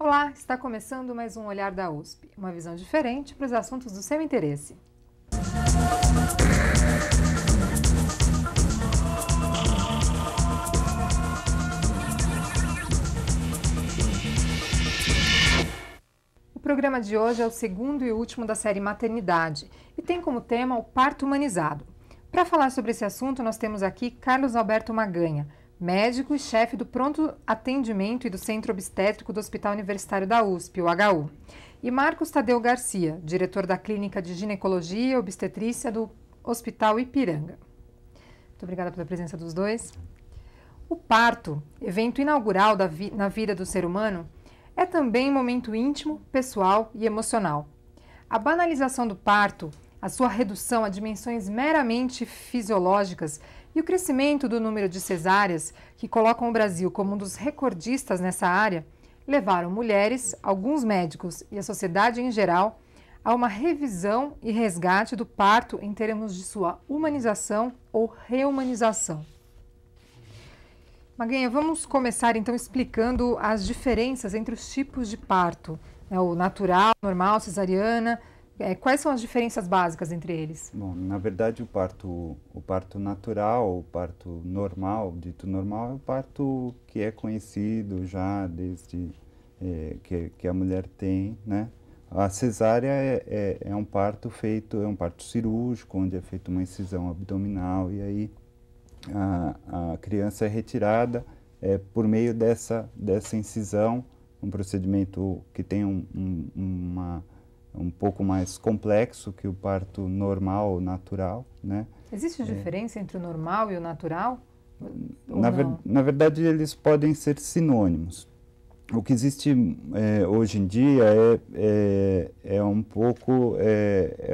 Olá, está começando mais um Olhar da USP, uma visão diferente para os assuntos do seu interesse. O programa de hoje é o segundo e último da série Maternidade e tem como tema o parto humanizado. Para falar sobre esse assunto, nós temos aqui Carlos Alberto Maganha, médico e chefe do Pronto Atendimento e do Centro Obstétrico do Hospital Universitário da USP, o HU, e Marcos Tadeu Garcia, diretor da Clínica de Ginecologia e Obstetrícia do Hospital Ipiranga. Muito obrigada pela presença dos dois. O parto, evento inaugural na vida do ser humano, é também um momento íntimo, pessoal e emocional. A banalização do parto, a sua redução a dimensões meramente fisiológicas e o crescimento do número de cesáreas, que colocam o Brasil como um dos recordistas nessa área, levaram mulheres, alguns médicos e a sociedade em geral a uma revisão e resgate do parto em termos de sua humanização ou reumanização. Maganha, vamos começar então explicando as diferenças entre os tipos de parto, o natural, normal, cesariana. Quais são as diferenças básicas entre eles? Bom, na verdade o parto natural, o parto normal, dito normal, é o parto que é conhecido já desde que a mulher tem, né? A cesárea é um parto feito, é um parto cirúrgico, onde é feita uma incisão abdominal e aí a criança é retirada por meio dessa incisão, um procedimento que tem um pouco mais complexo que o parto normal ou natural, né? Existe diferença entre o normal e o natural? Na verdade, eles podem ser sinônimos. O que existe hoje em dia é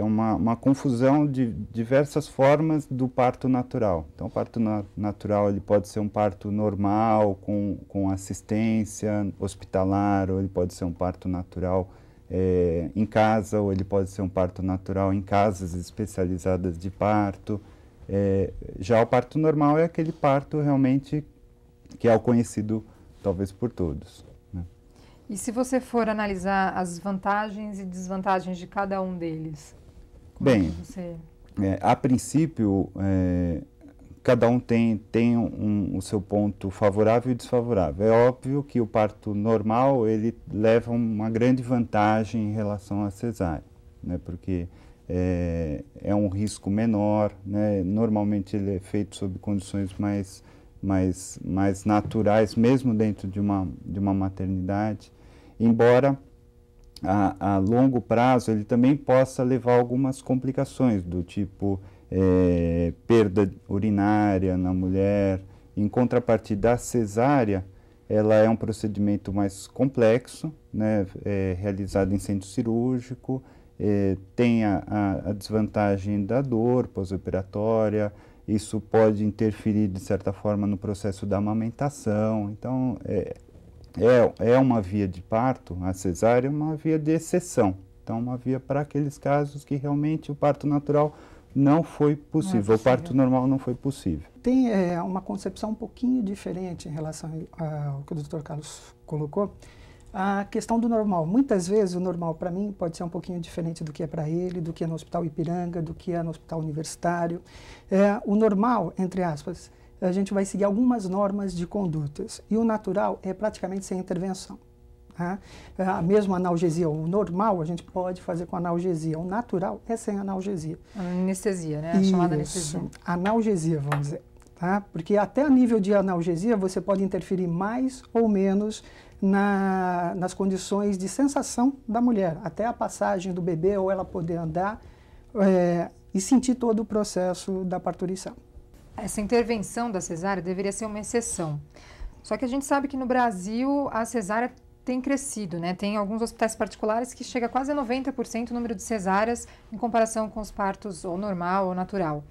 uma confusão de diversas formas do parto natural. Então, o parto natural ele pode ser um parto normal, com assistência hospitalar, ou ele pode ser um parto natural em casa, ou ele pode ser um parto natural em casas especializadas de parto. Já o parto normal é aquele parto realmente que é o conhecido talvez por todos. E se você for analisar as vantagens e desvantagens de cada um deles? Bem, a princípio, cada um tem o seu ponto favorável e desfavorável. É óbvio que o parto normal, ele leva uma grande vantagem em relação à cesárea, né? Porque é um risco menor, né? Normalmente ele é feito sob condições mais naturais, mesmo dentro de uma maternidade, embora a longo prazo ele também possa levar algumas complicações do tipo perda urinária na mulher. Em contrapartida, a cesárea, ela é um procedimento mais complexo, né, realizado em centro cirúrgico, tem a desvantagem da dor pós-operatória. Isso pode interferir, de certa forma, no processo da amamentação. Então, é uma via de parto, a cesárea é uma via de exceção. Então, uma via para aqueles casos que realmente o parto natural não foi possível, o parto normal não foi possível. Tem uma concepção um pouquinho diferente em relação ao que o Dr. Carlos colocou. A questão do normal. Muitas vezes o normal para mim pode ser um pouquinho diferente do que é para ele, do que é no Hospital Ipiranga, do que é no Hospital Universitário. O normal, entre aspas, a gente vai seguir algumas normas de condutas. E o natural é praticamente sem intervenção. Tá? A mesma analgesia, o normal a gente pode fazer com analgesia. O natural é sem analgesia. Anestesia, né? A chamada anestesia. Analgesia, vamos dizer. Tá? Porque até a nível de analgesia você pode interferir mais ou menos nas condições de sensação da mulher, até a passagem do bebê ou ela poder andar e sentir todo o processo da parturição. Essa intervenção da cesárea deveria ser uma exceção. Só que a gente sabe que no Brasil a cesárea tem crescido, né? Tem alguns hospitais particulares que chega a quase a 90% o número de cesáreas em comparação com os partos ou normal ou natural.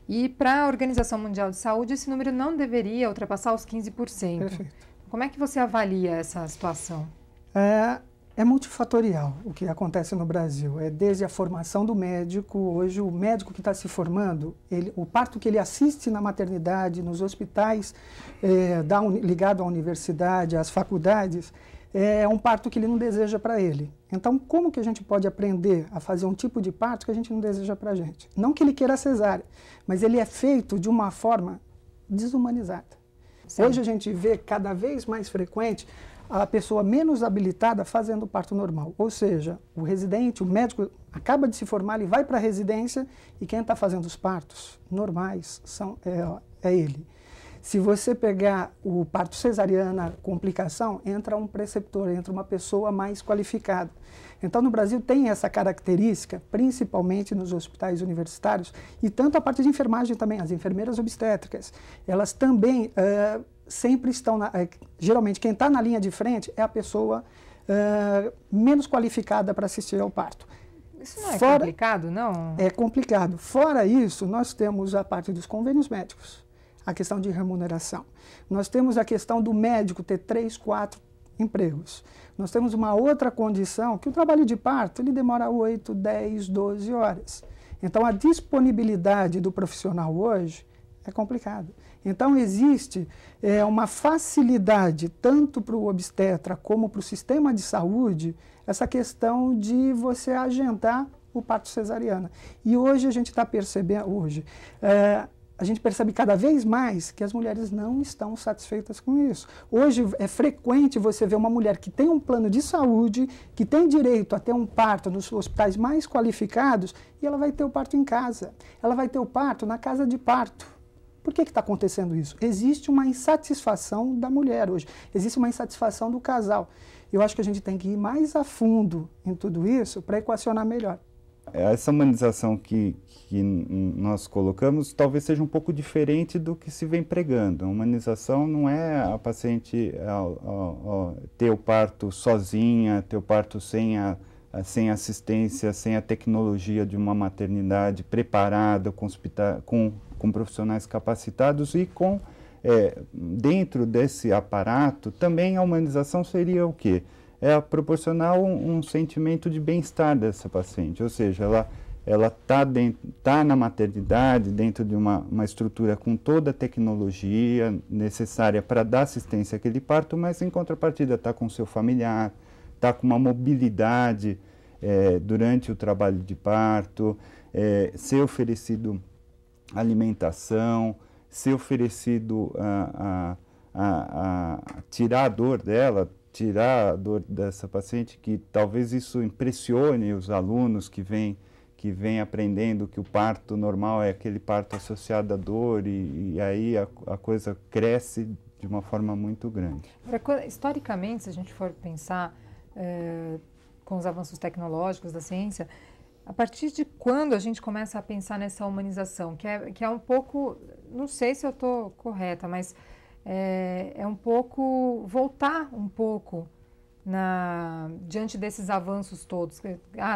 E para a Organização Mundial de Saúde esse número não deveria ultrapassar os 15%. Perfeito. Como é que você avalia essa situação? É multifatorial o que acontece no Brasil. É desde a formação do médico. Hoje o médico que está se formando, o parto que ele assiste na maternidade, nos hospitais ligado à universidade, às faculdades, é um parto que ele não deseja para ele. Então, como que a gente pode aprender a fazer um tipo de parto que a gente não deseja para a gente? Não que ele queira cesárea, mas ele é feito de uma forma desumanizada. Sim. Hoje a gente vê cada vez mais frequente a pessoa menos habilitada fazendo o parto normal. Ou seja, o residente, o médico acaba de se formar, ele vai para a residência e quem está fazendo os partos normais é ele. Se você pegar o parto cesariana, complicação, entra um preceptor, entra uma pessoa mais qualificada. Então, no Brasil tem essa característica, principalmente nos hospitais universitários, e tanto a parte de enfermagem também, as enfermeiras obstétricas, elas também sempre estão, geralmente quem está na linha de frente é a pessoa menos qualificada para assistir ao parto. Isso não é complicado, não? É complicado. Fora isso, nós temos a parte dos convênios médicos, a questão de remuneração. Nós temos a questão do médico ter 3, 4 empregos. Nós temos uma outra condição, que o trabalho de parto ele demora 8, 10, 12 horas. Então, a disponibilidade do profissional hoje é complicada. Então, existe uma facilidade, tanto para o obstetra como para o sistema de saúde, essa questão de você agendar o parto cesariana. E hoje a gente está percebendo, a gente percebe cada vez mais que as mulheres não estão satisfeitas com isso. Hoje é frequente você ver uma mulher que tem um plano de saúde, que tem direito a ter um parto nos hospitais mais qualificados, e ela vai ter o parto em casa. Ela vai ter o parto na casa de parto. Por que está acontecendo isso? Existe uma insatisfação da mulher hoje, existe uma insatisfação do casal. Eu acho que a gente tem que ir mais a fundo em tudo isso para equacionar melhor. Essa humanização que nós colocamos talvez seja um pouco diferente do que se vem pregando. A humanização não é a paciente ter o parto sozinha, ter o parto sem assistência, sem a tecnologia de uma maternidade preparada, com profissionais capacitados e dentro desse aparato também a humanização seria o quê? É proporcionar um sentimento de bem-estar dessa paciente, ou seja, ela está na maternidade, dentro de uma estrutura com toda a tecnologia necessária para dar assistência àquele parto, mas em contrapartida está com seu familiar, está com uma mobilidade durante o trabalho de parto, ser oferecido alimentação, ser oferecido a tirar a dor dela, tirar a dor dessa paciente, que talvez isso impressione os alunos que vêm aprendendo que o parto normal é aquele parto associado à dor e aí a coisa cresce de uma forma muito grande. Historicamente, se a gente for pensar com os avanços tecnológicos da ciência, a partir de quando a gente começa a pensar nessa humanização, que é um pouco, não sei se eu estou correta, mas é um pouco, voltar um pouco diante desses avanços todos.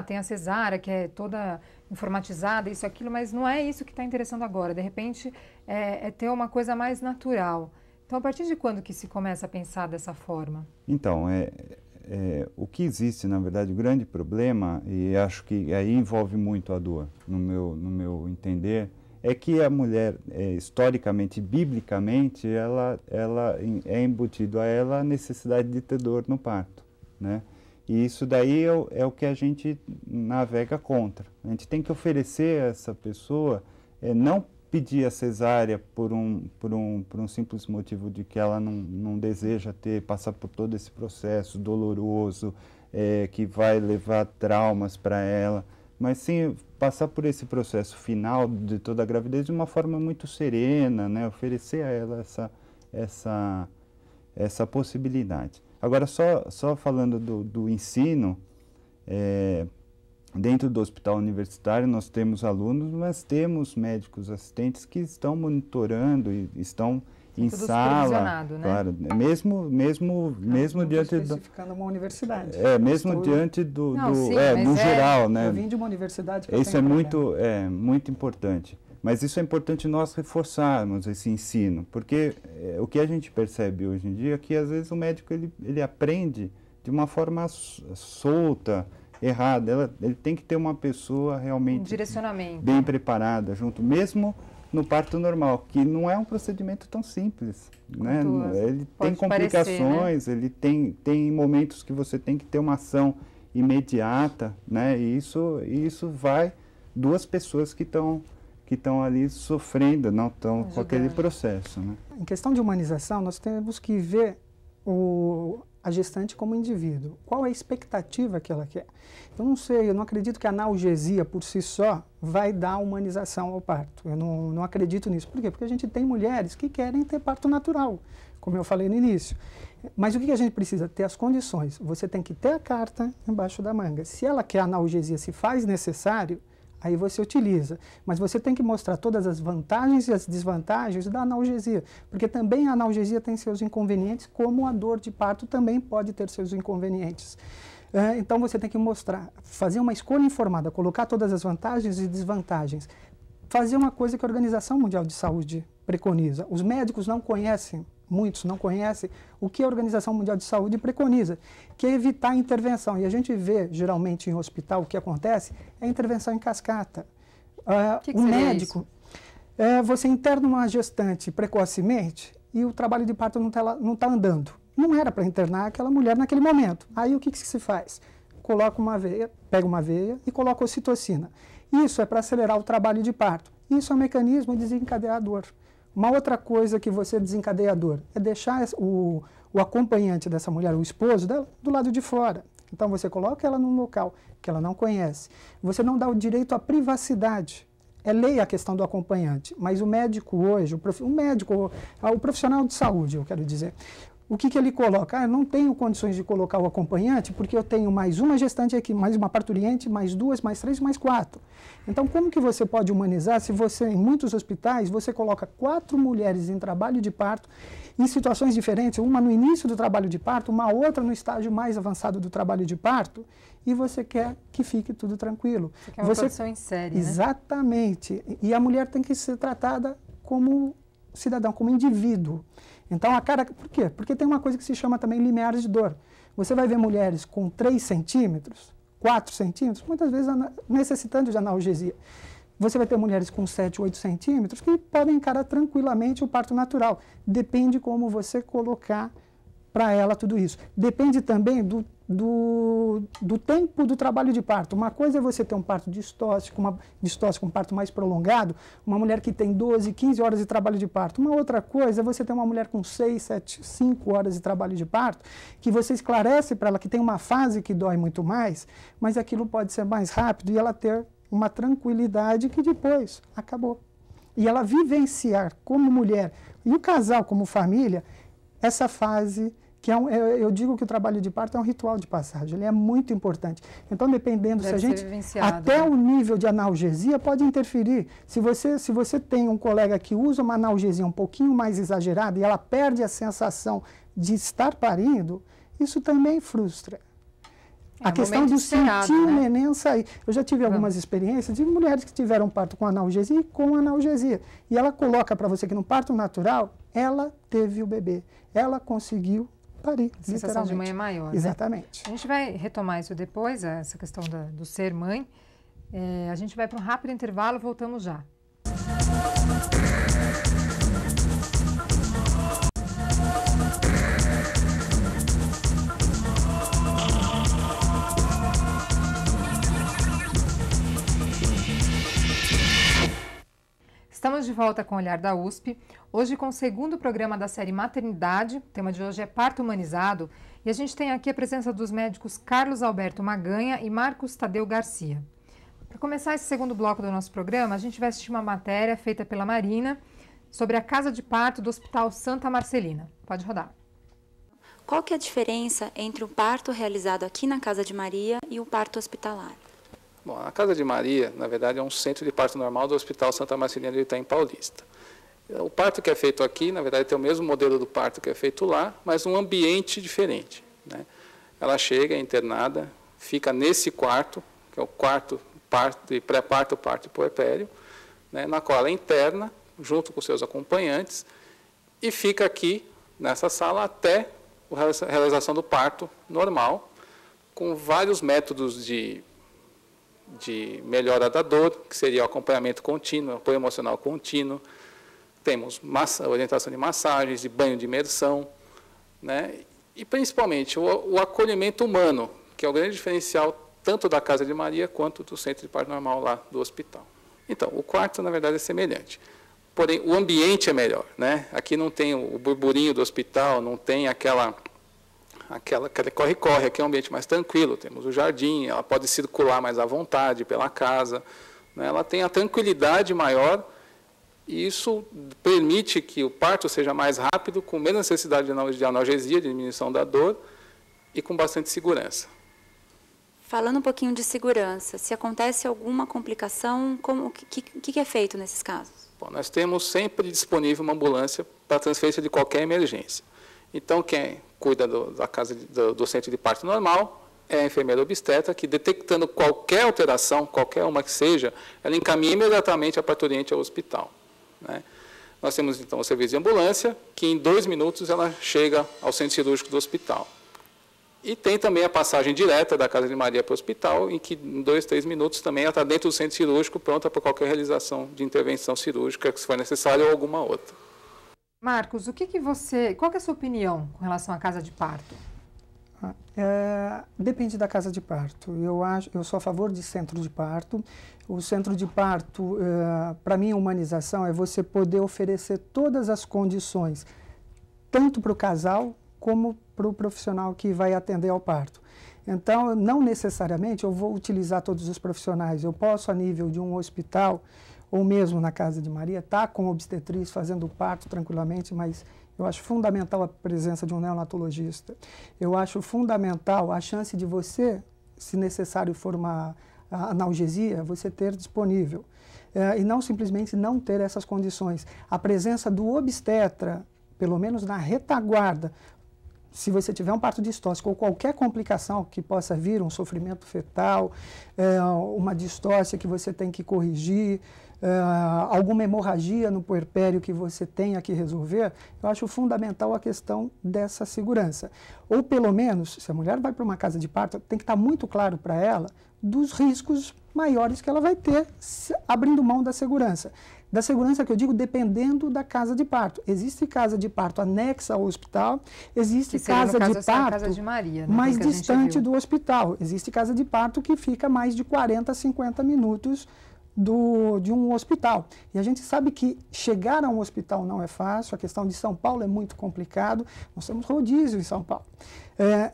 Tem a cesárea, que é toda informatizada, isso, aquilo, mas não é isso que está interessando agora. De repente, é ter uma coisa mais natural. Então, a partir de quando que se começa a pensar dessa forma? Então, o que existe, na verdade, o grande problema, e acho que aí envolve muito a dor, no meu entender, é que a mulher, historicamente, biblicamente, ela é embutido a ela a necessidade de ter dor no parto, né? E isso daí é o que a gente navega contra. A gente tem que oferecer a essa pessoa, não pedir a cesárea por um simples motivo de que ela não deseja passar por todo esse processo doloroso, que vai levar traumas para ela, mas sim passar por esse processo final de toda a gravidez de uma forma muito serena, né? Oferecer a ela essa possibilidade. Agora, só falando do ensino, dentro do hospital universitário nós temos alunos, mas temos médicos assistentes que estão monitorando e estão em sala, né? Claro, mesmo diante do... especificando uma universidade. Mesmo diante no geral, geral, né? Eu vim de uma universidade. Isso é muito importante. Mas isso é importante nós reforçarmos esse ensino, porque o que a gente percebe hoje em dia é que às vezes o médico ele aprende de uma forma solta, errada. Ele tem que ter uma pessoa realmente direcionamento, bem preparada junto, mesmo no parto normal, que não é um procedimento tão simples, né? Ele tem complicações, parecer, né? Ele tem momentos que você tem que ter uma ação imediata, né? E isso vai duas pessoas que estão ali sofrendo, não estão com aquele processo, né? Em questão de humanização, nós temos que ver a gestante como indivíduo. Qual é a expectativa que ela quer? Eu não sei, eu não acredito que a analgesia por si só vai dar humanização ao parto. Eu não acredito nisso. Por quê? Porque a gente tem mulheres que querem ter parto natural, como eu falei no início. Mas o que a gente precisa? Ter as condições. Você tem que ter a carta embaixo da manga. Se ela quer analgesia, se faz necessário, aí você utiliza. Mas você tem que mostrar todas as vantagens e as desvantagens da analgesia. Porque também a analgesia tem seus inconvenientes, como a dor de parto também pode ter seus inconvenientes. Então você tem que mostrar, fazer uma escolha informada, colocar todas as vantagens e desvantagens. Fazer uma coisa que a Organização Mundial de Saúde preconiza. Os médicos não conhecem, muitos não conhecem, o que a Organização Mundial de Saúde preconiza, que é evitar a intervenção. E a gente vê, geralmente, em hospital, o que acontece é a intervenção em cascata. O médico, você interna uma gestante precocemente e o trabalho de parto não está andando. Não era para internar aquela mulher naquele momento. Aí o que se faz? Coloca uma veia, pega uma veia e coloca ocitocina. Isso é para acelerar o trabalho de parto. Isso é um mecanismo desencadeador. Uma outra coisa que você desencadeador é deixar o acompanhante dessa mulher, o esposo dela, do lado de fora. Então você coloca ela num local que ela não conhece. Você não dá o direito à privacidade. É lei a questão do acompanhante, mas o médico hoje, o profissional de saúde, eu quero dizer, o que ele coloca? Eu não tenho condições de colocar o acompanhante porque eu tenho mais uma gestante aqui, mais uma parturiente, mais duas, mais três, mais quatro. Então, como que você pode humanizar se você, em muitos hospitais, você coloca 4 mulheres em trabalho de parto, em situações diferentes, uma no início do trabalho de parto, uma outra no estágio mais avançado do trabalho de parto, e você quer que fique tudo tranquilo. Você quer uma produção em série, Exatamente. Né? E a mulher tem que ser tratada como cidadão, como indivíduo. Então, por quê? Porque tem uma coisa que se chama também limiar de dor. Você vai ver mulheres com 3 centímetros, 4 centímetros, muitas vezes necessitando de analgesia. Você vai ter mulheres com 7, 8 centímetros que podem encarar tranquilamente o parto natural. Depende como você colocar para ela tudo isso. Depende também do tempo do trabalho de parto. Uma coisa é você ter um parto distóxico, um parto mais prolongado, uma mulher que tem 12, 15 horas de trabalho de parto. Uma outra coisa é você ter uma mulher com 6, 7, 5 horas de trabalho de parto, que você esclarece para ela que tem uma fase que dói muito mais, mas aquilo pode ser mais rápido e ela ter uma tranquilidade que depois acabou. E ela vivenciar como mulher e o casal como família essa fase que eu digo que o trabalho de parto é um ritual de passagem, ele é muito importante. Então, dependendo, se a gente, até o nível de analgesia pode interferir. Se você tem um colega que usa uma analgesia um pouquinho mais exagerada e ela perde a sensação de estar parindo, isso também frustra. A questão de sentir o neném sair. Eu já tive algumas experiências de mulheres que tiveram parto com analgesia e com analgesia. E ela coloca para você que no parto natural, ela teve o bebê, ela conseguiu parir, a sensação de mãe é maior. Exatamente. Né? A gente vai retomar isso depois, essa questão do ser mãe. A gente vai para um rápido intervalo, voltamos já. Estamos de volta com o Olhar da USP, hoje com o segundo programa da série Maternidade, o tema de hoje é Parto Humanizado, e a gente tem aqui a presença dos médicos Carlos Alberto Maganha e Marcos Tadeu Garcia. Para começar esse segundo bloco do nosso programa, a gente vai assistir uma matéria feita pela Marina sobre a casa de parto do Hospital Santa Marcelina. Pode rodar. Qual que é a diferença entre o parto realizado aqui na Casa de Maria e o parto hospitalar? Bom, a Casa de Maria, na verdade, é um centro de parto normal do Hospital Santa Marcelina de Itaim Paulista. O parto que é feito aqui, na verdade, tem o mesmo modelo do parto que é feito lá, mas um ambiente diferente, né? Ela chega, é internada, fica nesse quarto, que é o quarto parto, pré-parto, parto e puerpério, né, na qual ela interna, junto com seus acompanhantes, e fica aqui, nessa sala, até a realização do parto normal, com vários métodos de de melhora da dor, que seria o acompanhamento contínuo, apoio emocional contínuo. Temos orientação de massagens, de banho de imersão, né? E, principalmente, o acolhimento humano, que é o grande diferencial tanto da Casa de Maria quanto do Centro de Parto Normal lá do hospital. Então, o quarto, na verdade, é semelhante. Porém, o ambiente é melhor, né? Aqui não tem o burburinho do hospital, não tem aquele corre-corre, aqui é um ambiente mais tranquilo, temos o jardim, ela pode circular mais à vontade pela casa, né? Ela tem a tranquilidade maior e isso permite que o parto seja mais rápido, com menos necessidade de analgesia, de diminuição da dor e com bastante segurança. Falando um pouquinho de segurança, se acontece alguma complicação, o que é feito nesses casos? Bom, nós temos sempre disponível uma ambulância para transferência de qualquer emergência. Então, quem cuida do centro de parto normal é a enfermeira obstetra, que detectando qualquer alteração, qualquer uma que seja, ela encaminha imediatamente a parturiente ao hospital, né? Nós temos, então, o serviço de ambulância, que em 2 minutos ela chega ao centro cirúrgico do hospital. E tem também a passagem direta da Casa de Maria para o hospital, em que em 2, 3 minutos também ela está dentro do centro cirúrgico, pronta para qualquer realização de intervenção cirúrgica, que se for necessário, ou alguma outra. Marcos, qual que é a sua opinião com relação à casa de parto? Depende da casa de parto. Eu sou a favor de centro de parto. O centro de parto, para mim, a humanização é você poder oferecer todas as condições, tanto para o casal como para o profissional que vai atender ao parto. Então, não necessariamente eu vou utilizar todos os profissionais. Eu posso, a nível de um hospital, ou mesmo na Casa de Maria, estar com obstetriz fazendo o parto tranquilamente, mas eu acho fundamental a presença de um neonatologista. Eu acho fundamental a chance de você, se necessário for uma analgesia, você ter disponível. E não simplesmente não ter essas condições. A presença do obstetra, pelo menos na retaguarda, se você tiver um parto distóxico ou qualquer complicação que possa vir, um sofrimento fetal, uma distócia que você tem que corrigir, alguma hemorragia no puerpério que você tenha que resolver, eu acho fundamental a questão dessa segurança. Ou pelo menos, se a mulher vai para uma casa de parto, tem que estar muito claro para ela dos riscos maiores que ela vai ter abrindo mão da segurança. Da segurança que eu digo, dependendo da casa de parto. Existe casa de parto anexa ao hospital, existe casa de parto casa de Maria, né? mais distante do hospital. Existe casa de parto que fica mais de 40, 50 minutos de um hospital. E a gente sabe que chegar a um hospital não é fácil, a questão de São Paulo é muito complicado, nós temos rodízio em São Paulo.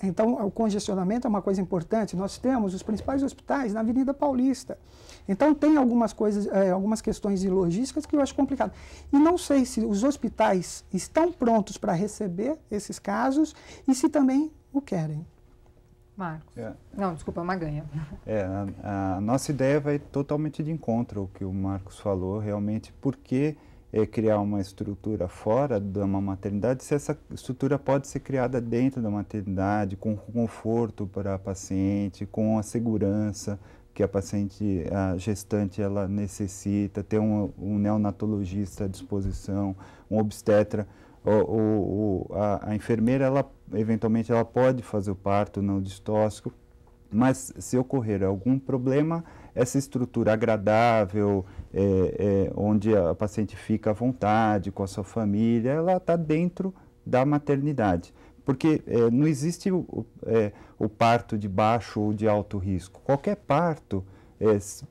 Então, o congestionamento é uma coisa importante. Nós temos os principais hospitais na Avenida Paulista. Então, tem algumas coisas, algumas questões de logísticas que eu acho complicado. E não sei se os hospitais estão prontos para receber esses casos e se também o querem. Marcos. Não, desculpa, Maganha. A nossa ideia vai totalmente de encontro ao que o Marcos falou, realmente, porque criar uma estrutura fora de uma maternidade, se essa estrutura pode ser criada dentro da maternidade, com conforto para a paciente, com a segurança que a gestante, ela necessita, ter um neonatologista à disposição, um obstetra, a enfermeira, eventualmente, ela pode fazer o parto não distóxico, mas se ocorrer algum problema, essa estrutura agradável, onde a paciente fica à vontade com a sua família, ela está dentro da maternidade. Porque não existe o parto de baixo ou de alto risco. Qualquer parto,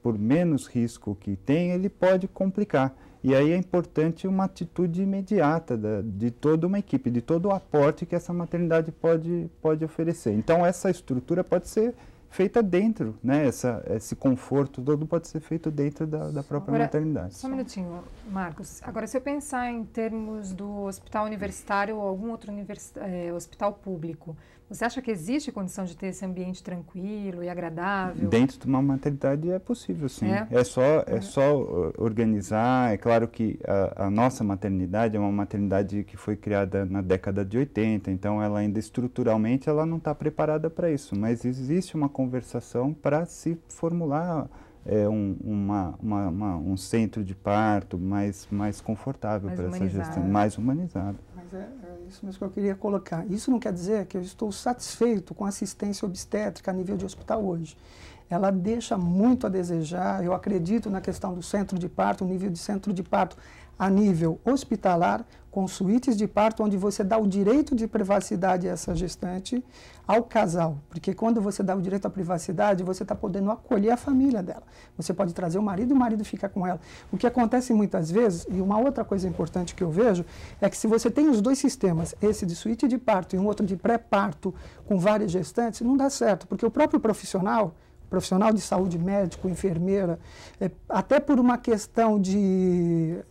por menos risco que tem, ele pode complicar. E aí é importante uma atitude imediata de toda uma equipe, de todo o aporte que essa maternidade pode oferecer. Então, essa estrutura pode ser feita dentro, né? Esse conforto todo pode ser feito dentro da própria maternidade. Só um minutinho, Marcos. Agora, se eu pensar em termos do hospital universitário ou algum outro hospital público, você acha que existe condição de ter esse ambiente tranquilo e agradável? Dentro de uma maternidade é possível, sim. É só organizar. É claro que a nossa maternidade é uma maternidade que foi criada na década de 80, então ela ainda estruturalmente ela não está preparada para isso, mas existe uma conversação para se formular um centro de parto mais confortável para essa gestão, mais humanizado. Mas é isso mesmo que eu queria colocar. Isso não quer dizer que eu estou satisfeito com a assistência obstétrica a nível de hospital hoje. ela deixa muito a desejar. Eu acredito na questão do centro de parto, o nível de centro de parto a nível hospitalar, com suítes de parto, onde você dá o direito de privacidade a essa gestante, ao casal. Porque quando você dá o direito à privacidade, você está podendo acolher a família dela. Você pode trazer o marido fica com ela. O que acontece muitas vezes, e uma outra coisa importante que eu vejo, é que se você tem os dois sistemas, esse de suíte de parto e um outro de pré-parto, com várias gestantes, não dá certo, porque o próprio profissional de saúde, médico, enfermeira, até por uma questão de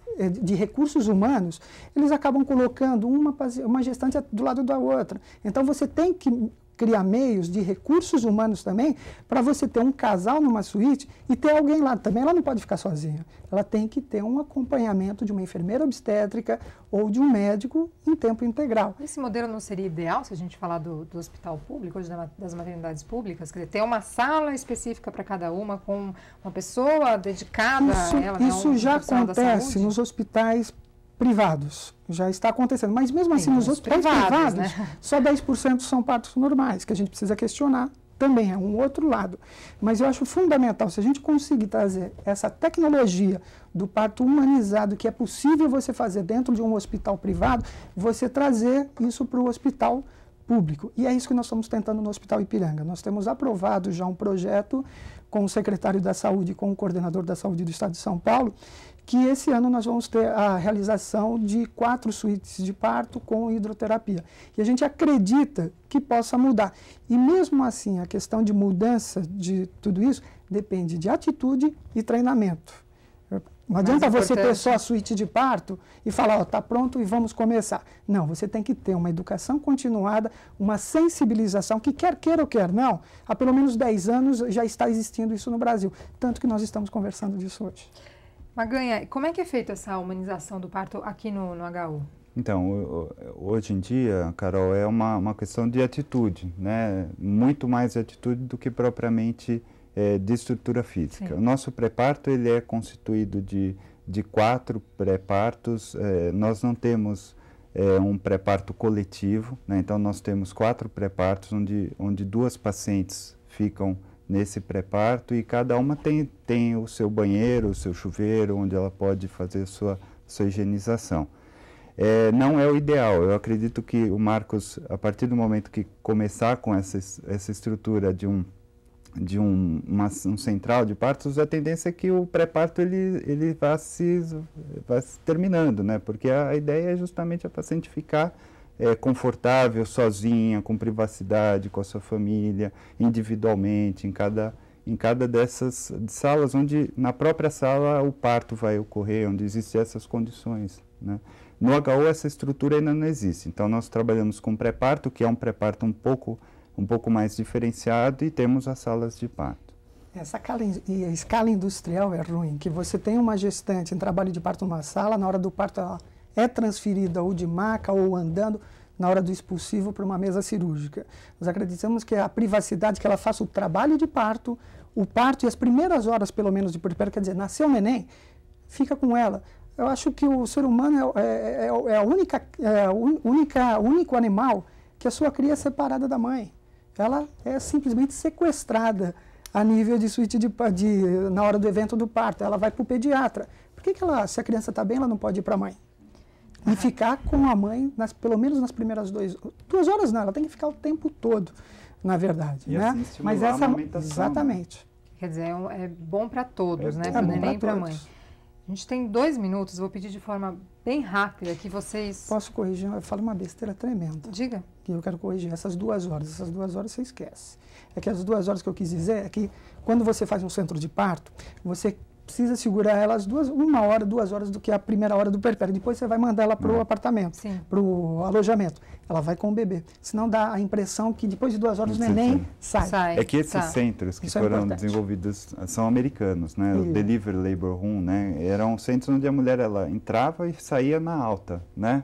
recursos humanos, eles acabam colocando uma gestante do lado da outra. Então, você tem que criar meios de recursos humanos também para você ter um casal numa suíte e ter alguém lá. Também ela não pode ficar sozinha. Ela tem que ter um acompanhamento de uma enfermeira obstétrica ou de um médico em tempo integral. Esse modelo não seria ideal se a gente falar do hospital público, das maternidades públicas? Quer dizer, ter uma sala específica para cada uma, com uma pessoa dedicada a ela? Isso já acontece nos hospitais privados, já está acontecendo. Mas mesmo assim, nos hospitais privados, né? Só 10% são partos normais, que a gente precisa questionar também, é um outro lado. Mas eu acho fundamental, se a gente conseguir trazer essa tecnologia do parto humanizado, que é possível você fazer dentro de um hospital privado, você trazer isso para o hospital público. E é isso que nós estamos tentando no Hospital Ipiranga. Nós temos aprovado já um projeto com o secretário da Saúde e com o coordenador da Saúde do Estado de São Paulo, que esse ano nós vamos ter a realização de 4 suítes de parto com hidroterapia. E a gente acredita que possa mudar. E mesmo assim, a questão de mudança de tudo isso depende de atitude e treinamento. Não adianta você ter só a suíte de parto e falar, está pronto e vamos começar. Não, você tem que ter uma educação continuada, uma sensibilização, que quer queira ou quer não, há pelo menos 10 anos já está existindo isso no Brasil. Tanto que nós estamos conversando disso hoje. Maganha, como é que é feita essa humanização do parto aqui no HU? Então, hoje em dia, Carol, é uma questão de atitude, né? Muito mais de atitude do que propriamente de estrutura física. Sim. O nosso pré-parto ele é constituído de 4 pré-partos. Nós não temos um pré-parto coletivo, né? Então nós temos 4 pré-partos onde 2 pacientes ficam nesse pré-parto e cada uma tem o seu banheiro, o seu chuveiro, onde ela pode fazer sua higienização. Não é o ideal. Eu acredito que o Marcos, a partir do momento que começar com essa estrutura de um central de partos, a tendência é que o pré-parto ele vá se terminando, né? Porque a ideia é justamente a paciente ficar confortável, sozinha, com privacidade, com a sua família, individualmente, em cada dessas salas, onde na própria sala o parto vai ocorrer, onde existem essas condições, né? No HU essa estrutura ainda não existe, então nós trabalhamos com pré-parto, que é um pré-parto um pouco mais diferenciado, e temos as salas de parto. Essa escala industrial é ruim, que você tem uma gestante em trabalho de parto numa sala, na hora do parto ela é transferida ou de maca ou andando na hora do expulsivo para uma mesa cirúrgica. Nós acreditamos que a privacidade, que ela faça o trabalho de parto, o parto e as primeiras horas, pelo menos, de puerpério, quer dizer, nasceu o neném, fica com ela. Eu acho que o ser humano é o único animal que a sua cria é separada da mãe. Ela é simplesmente sequestrada a nível de suíte na hora do evento do parto. Ela vai para o pediatra. Por que se a criança está bem, ela não pode ir para a mãe? E ficar com a mãe, pelo menos nas primeiras 2 horas, não, ela tem que ficar o tempo todo, na verdade. E né? Assim mas essa exatamente. Quer dizer, é bom para todos, né? Para o neném e para a mãe. A gente tem 2 minutos, vou pedir de forma bem rápida que vocês... Posso corrigir? Eu falo uma besteira tremenda. Diga. Que eu quero corrigir. Essas 2 horas você esquece. É que as 2 horas que eu quis dizer é que quando você faz um centro de parto, você precisa segurar ela 1 hora, 2 horas do que a primeira hora do puerpério. Depois você vai mandar ela para o apartamento, para o alojamento. Ela vai com o bebê. Senão dá a impressão que depois de 2 horas o neném sai. É que esses centros que foram desenvolvidos são americanos, né? O Delivery Labor Room, né? Eram centros onde a mulher ela entrava e saía na alta, né?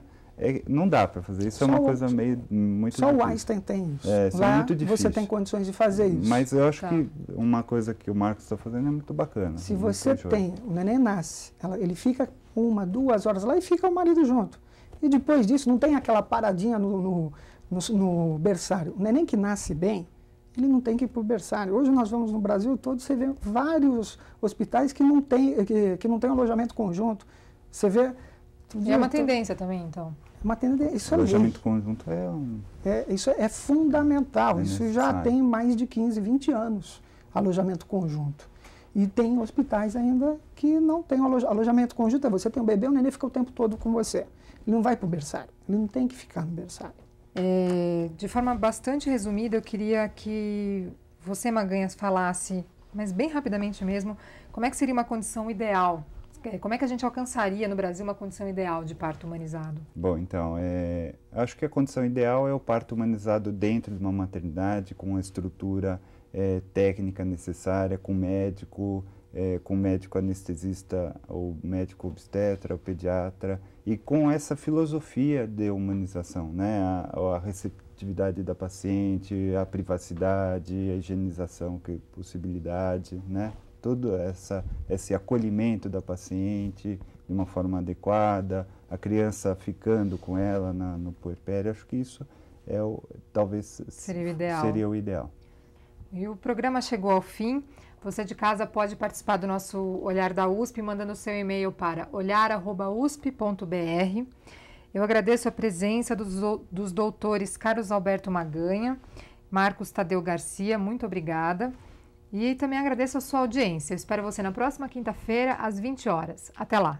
Não dá para fazer isso, é uma coisa muito Só difícil. O Einstein tem isso. Lá muito difícil. Você tem condições de fazer isso. Mas eu acho que uma coisa que o Marcos está fazendo é muito bacana. Se você tem, o neném nasce, ele fica 1, 2 horas lá e fica o marido junto. E depois disso, não tem aquela paradinha no berçário. O neném que nasce bem, ele não tem que ir para o berçário. Hoje nós vamos no Brasil todo, você vê vários hospitais que não tem alojamento conjunto. Você vê... E é uma tendência também, então? Uma tendência, isso alojamento conjunto isso é fundamental. Isso já tem mais de 15, 20 anos, alojamento conjunto. E tem hospitais ainda que não tem alojamento conjunto. Você tem um bebê, o neném fica o tempo todo com você. Ele não vai para o berçário, ele não tem que ficar no berçário. De forma bastante resumida, eu queria que você, Maganhas, falasse, mas bem rapidamente mesmo, como é que seria uma condição ideal? Como é que a gente alcançaria no Brasil uma condição ideal de parto humanizado? Bom, então, acho que a condição ideal é o parto humanizado dentro de uma maternidade, com a estrutura técnica necessária, com médico anestesista, ou médico obstetra, ou pediatra, e com essa filosofia de humanização, né? A receptividade da paciente, a privacidade, a higienização, possibilidade, né? Todo esse acolhimento da paciente de uma forma adequada, a criança ficando com ela no puerpério, acho que isso talvez seria o ideal. E o programa chegou ao fim. Você de casa pode participar do nosso Olhar da USP, mandando seu e-mail para olhar@usp.br. Eu agradeço a presença dos doutores Carlos Alberto Maganha, Marcos Tadeu Garcia, muito obrigada. E também agradeço a sua audiência. Eu espero você na próxima quinta-feira, às 20 horas. Até lá!